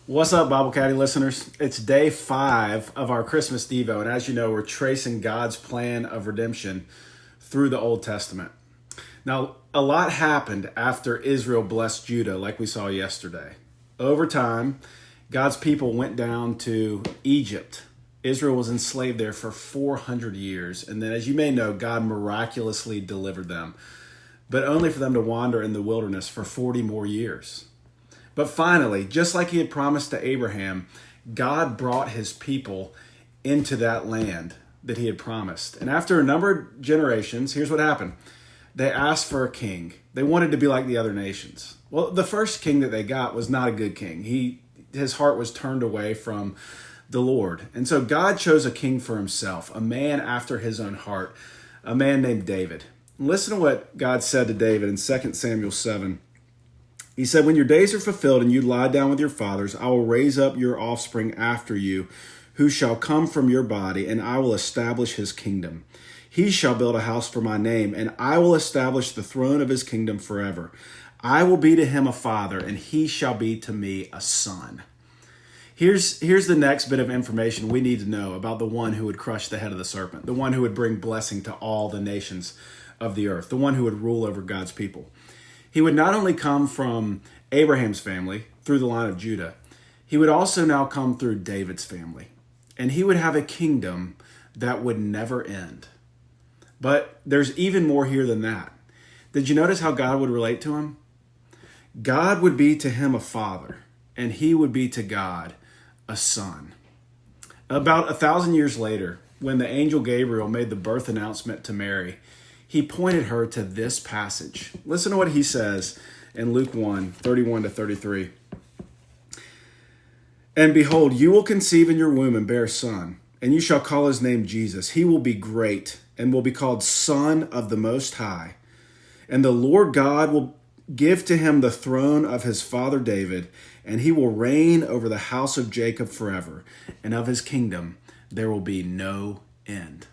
What's up, Bible Caddy listeners? It's day 5 of our Christmas Devo, and as you know, we're tracing God's plan of redemption through the Old Testament. Now, a lot happened after Israel blessed Judah, like we saw yesterday. Over time, God's people went down to Egypt. Israel was enslaved there for 400 years, and then, as you may know, God miraculously delivered them, but only for them to wander in the wilderness for 40 more years. But finally, just like he had promised to Abraham, God brought his people into that land that he had promised. And after a number of generations, here's what happened. They asked for a king. They wanted to be like the other nations. Well, the first king that they got was not a good king. His heart was turned away from the Lord. And so God chose a king for himself, a man after his own heart, a man named David. Listen to what God said to David in 2 Samuel 7. He said, "When your days are fulfilled and you lie down with your fathers, I will raise up your offspring after you, who shall come from your body, and I will establish his kingdom. He shall build a house for my name, and I will establish the throne of his kingdom forever. I will be to him a father, and he shall be to me a son." Here's the next bit of information we need to know about the one who would crush the head of the serpent, the one who would bring blessing to all the nations of the earth, the one who would rule over God's people. He would not only come from Abraham's family through the line of Judah, he would also now come through David's family. And he would have a kingdom that would never end. But there's even more here than that. Did you notice how God would relate to him? God would be to him a father, and he would be to God a son. About 1,000 years later, when the angel Gabriel made the birth announcement to Mary, he pointed her to this passage. Listen to what he says in Luke 1:31-33. "And behold, you will conceive in your womb and bear a son, and you shall call his name Jesus. He will be great and will be called Son of the Most High. And the Lord God will give to him the throne of his father David, and he will reign over the house of Jacob forever, and of his kingdom there will be no end."